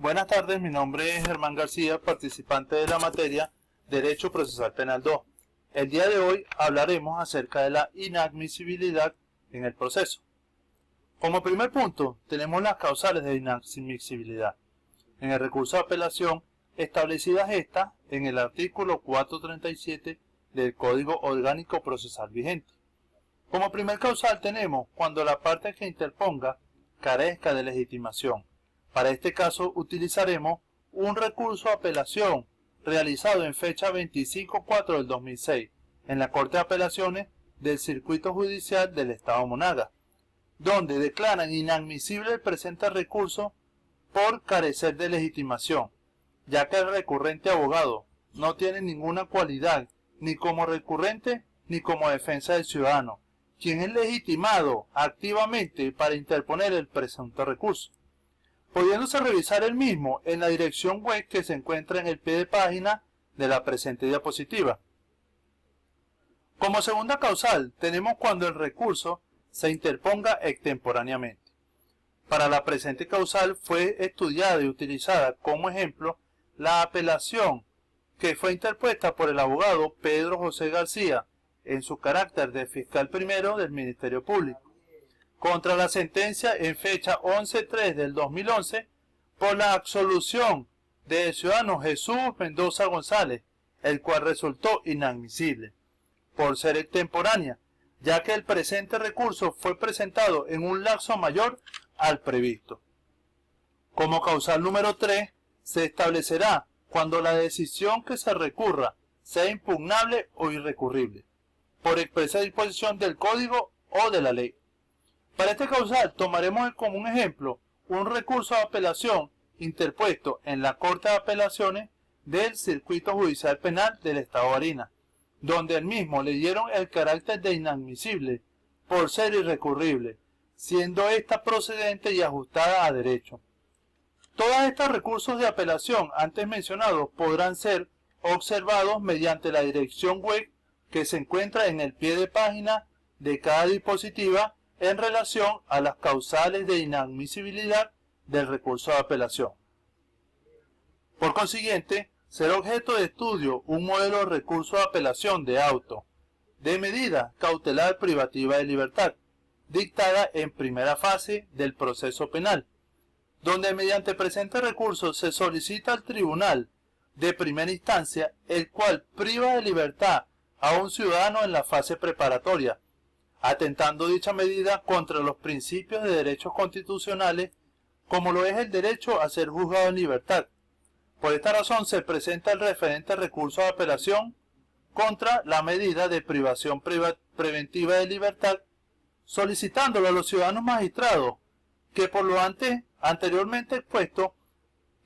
Buenas tardes, mi nombre es Germán García, participante de la materia Derecho Procesal Penal 2. El día de hoy hablaremos acerca de la inadmisibilidad en el proceso. Como primer punto, tenemos las causales de inadmisibilidad. En el recurso de apelación, establecidas estas en el artículo 437 del Código Orgánico Procesal vigente. Como primer causal tenemos cuando la parte que interponga carezca de legitimación. Para este caso utilizaremos un recurso de apelación realizado en fecha 25/4 del 2006 en la Corte de Apelaciones del Circuito Judicial del Estado Monagas, donde declaran inadmisible el presente recurso por carecer de legitimación, ya que el recurrente abogado no tiene ninguna cualidad ni como recurrente ni como defensa del ciudadano, quien es legitimado activamente para interponer el presunto recurso, pudiéndose revisar el mismo en la dirección web que se encuentra en el pie de página de la presente diapositiva. Como segunda causal tenemos cuando el recurso se interponga extemporáneamente. Para la presente causal fue estudiada y utilizada como ejemplo la apelación que fue interpuesta por el abogado Pedro José García en su carácter de fiscal primero del Ministerio Público contra la sentencia en fecha 11/3 del 2011 por la absolución del ciudadano Jesús Mendoza González, el cual resultó inadmisible por ser extemporánea, ya que el presente recurso fue presentado en un lapso mayor al previsto. Como causal número 3, se establecerá cuando la decisión que se recurra sea impugnable o irrecurrible, por expresa disposición del Código o de la ley. Para este causal tomaremos como un ejemplo un recurso de apelación interpuesto en la Corte de Apelaciones del Circuito Judicial Penal del Estado de Barinas, donde el mismo le dieron el carácter de inadmisible por ser irrecurrible, siendo ésta procedente y ajustada a derecho. Todos estos recursos de apelación antes mencionados podrán ser observados mediante la dirección web que se encuentra en el pie de página de cada diapositiva en relación a las causales de inadmisibilidad del recurso de apelación. Por consiguiente, será objeto de estudio un modelo de recurso de apelación de auto de medida cautelar privativa de libertad, dictada en primera fase del proceso penal, donde mediante presente recurso se solicita al tribunal de primera instancia, el cual priva de libertad a un ciudadano en la fase preparatoria, atentando dicha medida contra los principios de derechos constitucionales, como lo es el derecho a ser juzgado en libertad. Por esta razón se presenta el referente recurso de apelación contra la medida de privación preventiva de libertad, solicitándolo a los ciudadanos magistrados que por lo anteriormente expuesto,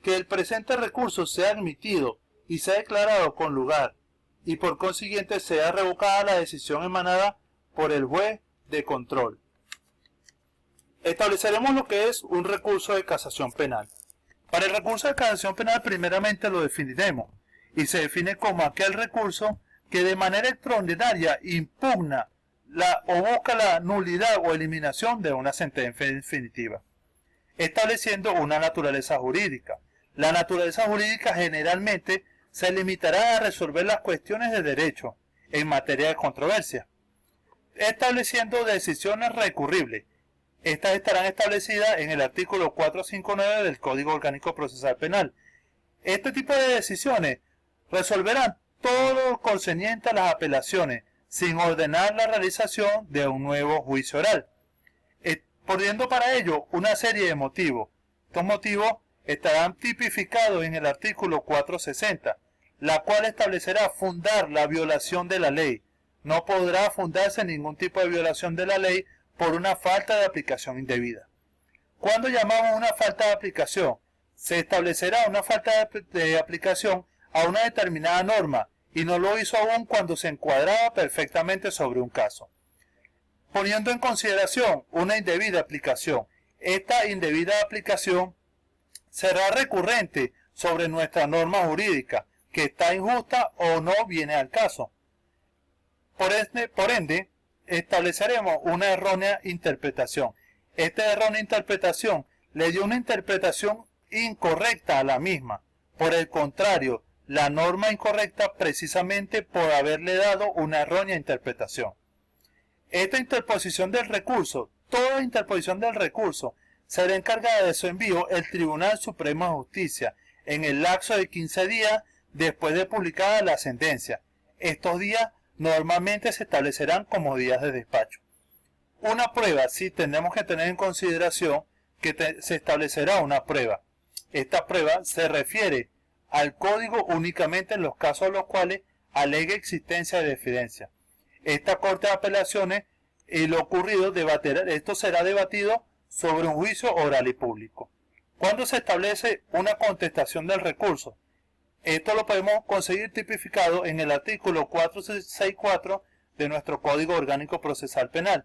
que el presente recurso sea admitido y sea declarado con lugar, y por consiguiente sea revocada la decisión emanada por el juez de control. Estableceremos lo que es un recurso de casación penal. Para el recurso de casación penal primeramente lo definiremos, y se define como aquel recurso que de manera extraordinaria impugna o busca la nulidad o eliminación de una sentencia definitiva, estableciendo una naturaleza jurídica. La naturaleza jurídica generalmente se limitará a resolver las cuestiones de derecho en materia de controversia, estableciendo decisiones recurribles. Estas estarán establecidas en el artículo 459 del Código Orgánico Procesal Penal. Este tipo de decisiones resolverán todo lo concerniente a las apelaciones, sin ordenar la realización de un nuevo juicio oral, poniendo para ello una serie de motivos. Estos motivos estarán tipificados en el artículo 460, la cual establecerá fundar la violación de la ley. No podrá fundarse ningún tipo de violación de la ley por una falta de aplicación indebida. Cuando llamamos una falta de aplicación, se establecerá una falta de aplicación a una determinada norma y no lo hizo aún cuando se encuadraba perfectamente sobre un caso, poniendo en consideración una indebida aplicación. Esta indebida aplicación será recurrente sobre nuestra norma jurídica, que está injusta o no viene al caso. Por ende, estableceremos una errónea interpretación. Esta errónea interpretación le dio una interpretación incorrecta a la misma. Por el contrario, la norma incorrecta precisamente por haberle dado una errónea interpretación. Esta interposición del recurso, toda interposición del recurso, será encargada de su envío el Tribunal Supremo de Justicia en el lapso de 15 días después de publicada la sentencia. Estos días normalmente se establecerán como días de despacho. Una prueba, sí tenemos que tener en consideración que se establecerá una prueba. Esta prueba se refiere al código únicamente en los casos en los cuales alegue existencia de diferencia. Esta Corte de Apelaciones y lo ocurrido esto será debatido sobre un juicio oral y público. ¿Cuándo se establece una contestación del recurso? Esto lo podemos conseguir tipificado en el artículo 464 de nuestro Código Orgánico Procesal Penal,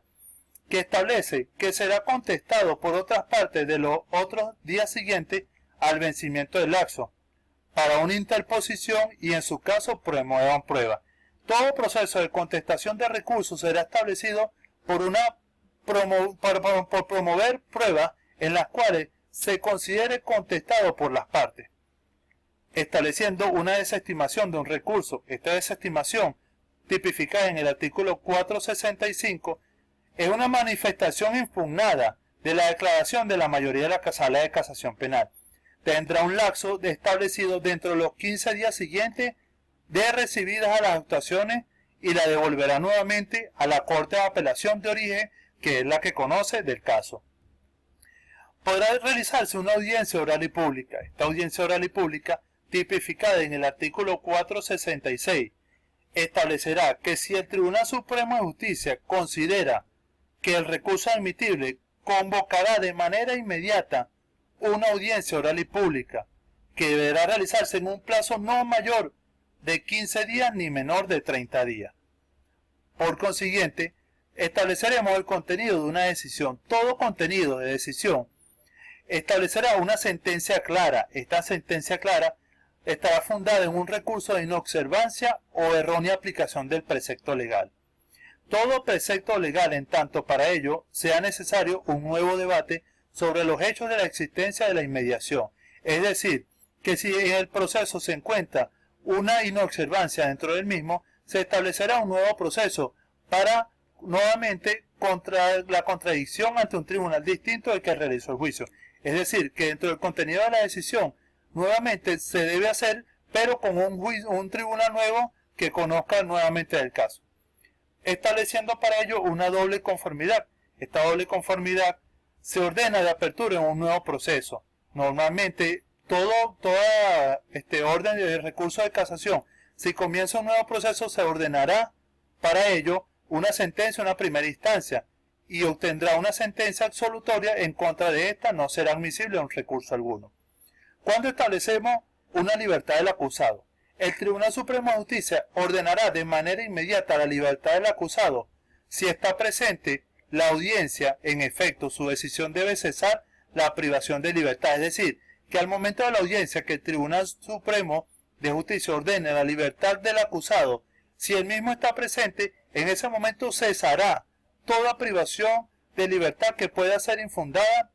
que establece que será contestado por otras partes de los otros días siguientes al vencimiento del lapso, para una interposición y en su caso promuevan prueba. Todo proceso de contestación de recursos será establecido por promover pruebas en las cuales se considere contestado por las partes, estableciendo una desestimación de un recurso. Esta desestimación, tipificada en el artículo 465, es una manifestación impugnada de la declaración de la mayoría de la Sala de Casación Penal. Tendrá un lapso establecido dentro de los 15 días siguientes de recibidas a las actuaciones y la devolverá nuevamente a la Corte de Apelación de origen, que es la que conoce del caso. Podrá realizarse una audiencia oral y pública. Esta audiencia oral y pública, tipificada en el artículo 466, establecerá que si el Tribunal Supremo de Justicia considera que el recurso es admitible, convocará de manera inmediata una audiencia oral y pública, que deberá realizarse en un plazo no mayor de 15 días ni menor de 30 días. Por consiguiente, estableceremos el contenido de una decisión. Todo contenido de decisión establecerá una sentencia clara. Esta sentencia clara estará fundada en un recurso de inobservancia o errónea aplicación del precepto legal. Todo precepto legal, en tanto para ello sea necesario un nuevo debate sobre los hechos de la existencia de la inmediación. Es decir, que si en el proceso se encuentra una inobservancia dentro del mismo, se establecerá un nuevo proceso para nuevamente contra la contradicción ante un tribunal distinto del que realizó el juicio. Es decir, que dentro del contenido de la decisión nuevamente se debe hacer, pero con un tribunal nuevo que conozca nuevamente el caso, estableciendo para ello una doble conformidad. Esta doble conformidad se ordena de apertura en un nuevo proceso. Normalmente toda orden de recurso de casación, si comienza un nuevo proceso, se ordenará para ello una sentencia en una primera instancia y obtendrá una sentencia absolutoria. En contra de esta no será admisible un recurso alguno. Cuando establecemos una libertad del acusado, el Tribunal Supremo de Justicia ordenará de manera inmediata la libertad del acusado. Si está presente la audiencia, en efecto, su decisión debe cesar la privación de libertad. Es decir, que al momento de la audiencia que el Tribunal Supremo de Justicia ordene la libertad del acusado, si el mismo está presente, en ese momento cesará toda privación de libertad que pueda ser infundada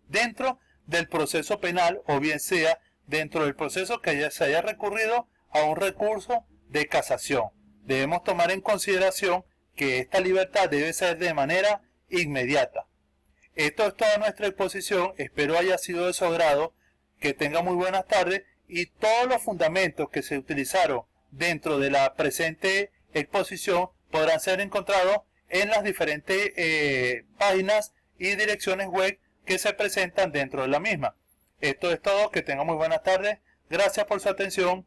dentro del proceso penal, o bien sea dentro del proceso que ya se haya recurrido a un recurso de casación. Debemos tomar en consideración que esta libertad debe ser de manera inmediata. Esto es toda nuestra exposición. Espero haya sido de su agrado. Que tenga muy buenas tardes, y todos los fundamentos que se utilizaron dentro de la presente exposición podrán ser encontrados en las diferentes páginas y direcciones web que se presentan dentro de la misma. Esto es todo. Que tenga muy buenas tardes. Gracias por su atención.